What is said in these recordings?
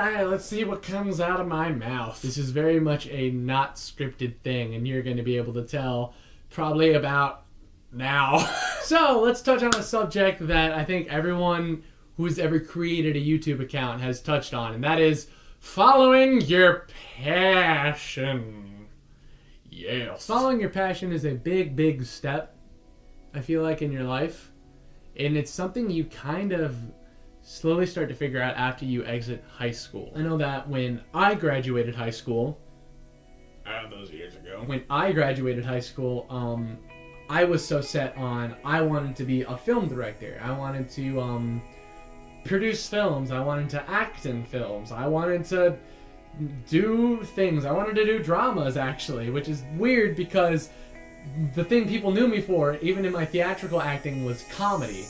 Alright, let's see what comes out of my mouth. This is very much a not scripted thing, and you're going to be able to tell probably about now. So, let's touch on a subject that I think everyone who's ever created a YouTube account has touched on, and that is following your passion. Yes. Following your passion is a big, big step, I feel like, in your life. And it's something you kind of slowly start to figure out after you exit high school. I know that when I graduated high school, those years ago, when I graduated high school, I was so set on, I wanted to be a film director. I wanted to produce films. I wanted to act in films. I wanted to do things. I wanted to do dramas, actually, which is weird because the thing people knew me for, even in my theatrical acting, was comedy.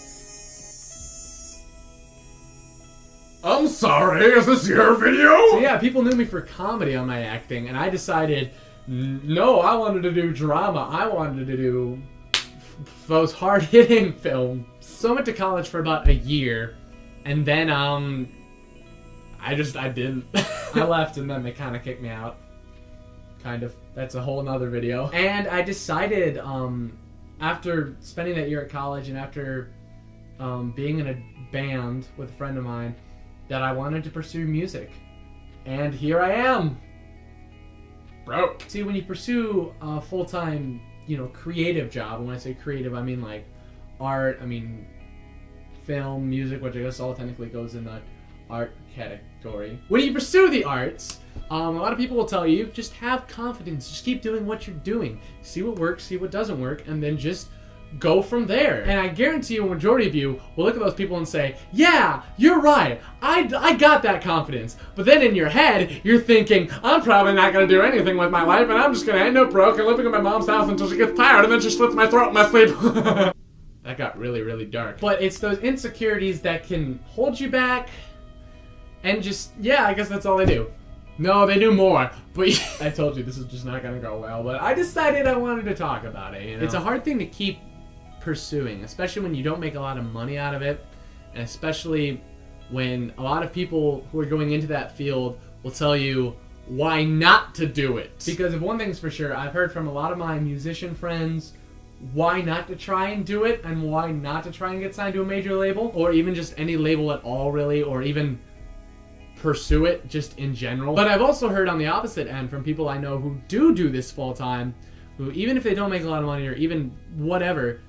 I'm sorry, is this your video? So yeah, people knew me for comedy on my acting, and I decided, no, I wanted to do drama. I wanted to do those hard-hitting films. So I went to college for about a year, and then, I didn't. I left, and then they kind of kicked me out. Kind of. That's a whole nother video. And I decided, after spending that year at college, and after being in a band with a friend of mine, that I wanted to pursue music. And here I am. Broke. See, when you pursue a full-time, creative job, and when I say creative, I mean like art, I mean film, music, which I guess all technically goes in the art category. When you pursue the arts, a lot of people will tell you, just have confidence, just keep doing what you're doing. See what works, see what doesn't work, and then just go from there. And I guarantee you a majority of you will look at those people and say, yeah, you're right, I got that confidence. But then in your head, you're thinking, I'm probably not going to do anything with my life, and I'm just going to end up broke and living in my mom's house until she gets tired, and then she slits my throat in my sleep. That got really, really dark. But it's those insecurities that can hold you back, and just, yeah, I guess that's all they do. No, they do more. But I told you this is just not going to go well, but I decided I wanted to talk about it, It's a hard thing to keep pursuing, especially when you don't make a lot of money out of it, and especially when a lot of people who are going into that field will tell you why not to do it. Because if one thing's for sure, I've heard from a lot of my musician friends why not to try and do it, and why not to try and get signed to a major label, or even just any label at all, really, or even pursue it just in general. But I've also heard on the opposite end from people I know who do this full time, who even if they don't make a lot of money or even whatever,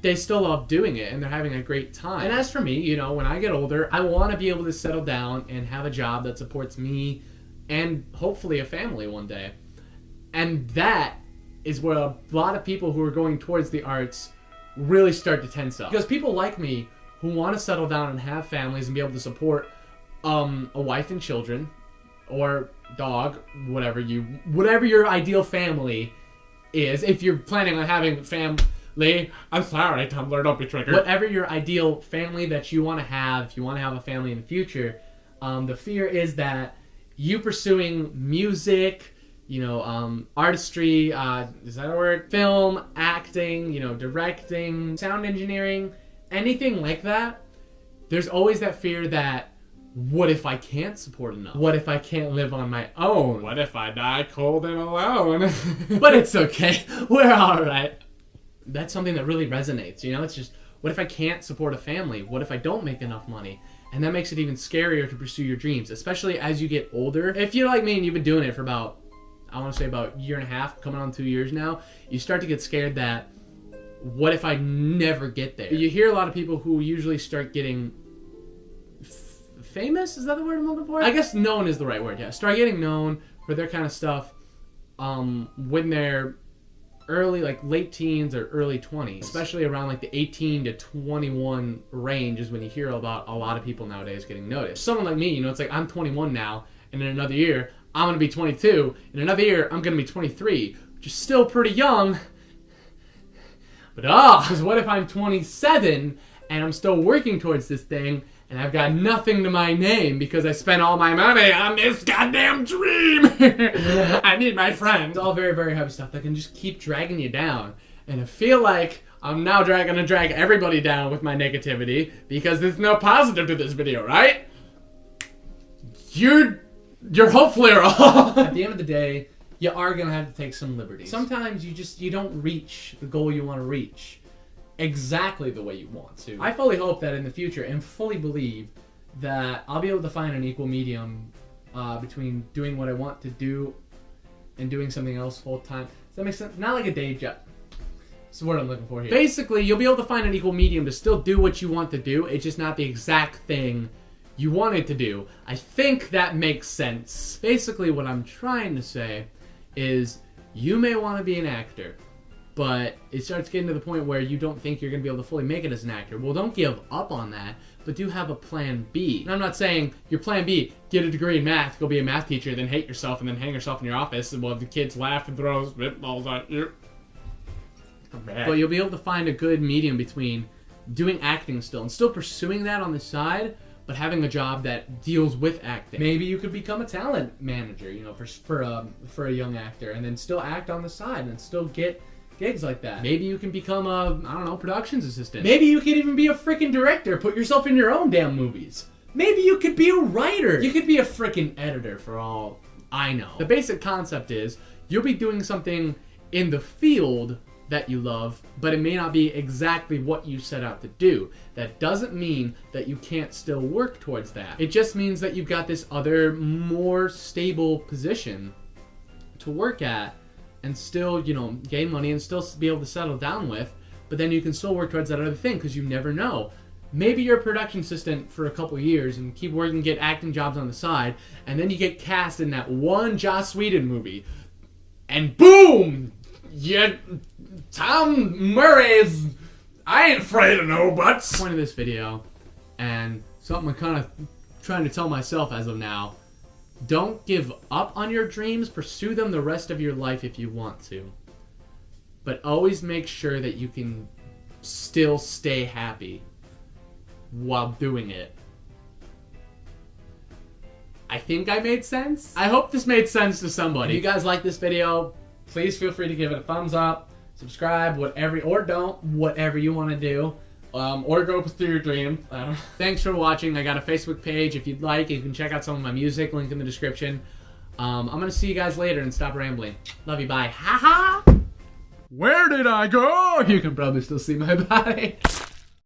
they still love doing it and they're having a great time. And as for me, when I get older, I want to be able to settle down and have a job that supports me and hopefully a family one day. And that is where a lot of people who are going towards the arts really start to tense up. Because people like me who want to settle down and have families and be able to support a wife and children, or dog, whatever your ideal family is. If you're planning on having family, I'm sorry, Tumblr, don't be triggered. Whatever your ideal family that you want to have, if you want to have a family in the future, the fear is that you pursuing music, artistry, is that a word? Film, acting, directing, sound engineering, anything like that, there's always that fear that, what if I can't support enough? What if I can't live on my own? What if I die cold and alone? But it's okay. We're alright. That's something that really resonates, It's just, what if I can't support a family? What if I don't make enough money? And that makes it even scarier to pursue your dreams, especially as you get older. If you're like me and you've been doing it for about a year and a half, coming on 2 years now, you start to get scared that, what if I never get there? You hear a lot of people who usually start getting famous? Is that the word I'm looking for? I guess known is the right word, yeah. Start getting known for their kind of stuff when they're early, late teens or early 20s. Especially around the 18 to 21 range is when you hear about a lot of people nowadays getting noticed. Someone like me, it's like I'm 21 now, and in another year, I'm going to be 22. In another year, I'm going to be 23, which is still pretty young. But because what if I'm 27 and I'm still working towards this thing, and I've got nothing to my name because I spent all my money on this goddamn dream? I need my friends. It's all very, very heavy stuff that can just keep dragging you down. And I feel like I'm now going to drag everybody down with my negativity because there's no positive to this video, right? You're hopefully wrong. At the end of the day, you are gonna have to take some liberties. Sometimes you don't reach the goal you want to reach exactly the way you want to. I fully hope that in the future, and fully believe that I'll be able to find an equal medium between doing what I want to do and doing something else full time. Does that make sense? Not like a day job. That's the word I'm looking for here. Basically, you'll be able to find an equal medium to still do what you want to do. It's just not the exact thing you wanted to do. I think that makes sense. Basically, what I'm trying to say is you may want to be an actor, but it starts getting to the point where you don't think you're going to be able to fully make it as an actor. Well, don't give up on that, but do have a plan B. And I'm not saying your plan B, get a degree in math, go be a math teacher, then hate yourself, and then hang yourself in your office, and while the kids laugh and throw spitballs at you. But you'll be able to find a good medium between doing acting still, and still pursuing that on the side, but having a job that deals with acting. Maybe you could become a talent manager, you know, for a young actor, and then still act on the side, and still get gigs like that. Maybe you can become a, I don't know, productions assistant. Maybe you could even be a freaking director, put yourself in your own damn movies. Maybe you could be a writer. You could be a freaking editor for all I know. The basic concept is, you'll be doing something in the field that you love, but it may not be exactly what you set out to do. That doesn't mean that you can't still work towards that. It just means that you've got this other, more stable position to work at and still, you know, gain money and still be able to settle down with, but then you can still work towards that other thing, because you never know. Maybe you're a production assistant for a couple years and keep working, get acting jobs on the side, and then you get cast in that one Joss Whedon movie, and boom! Tom Murray's I ain't afraid of no butts. Point of this video, and something I'm kind of trying to tell myself as of now, don't give up on your dreams, pursue them the rest of your life if you want to. But always make sure that you can still stay happy while doing it. I think I made sense? I hope this made sense to somebody. If you guys like this video, please feel free to give it a thumbs up, subscribe, whatever, or don't, whatever you want to do. Or go through your dream. I don't know. Thanks for watching. I got a Facebook page. If you'd like, you can check out some of my music, link in the description. I'm going to see you guys later and stop rambling. Love you, bye. Ha ha! Where did I go? You can probably still see my body.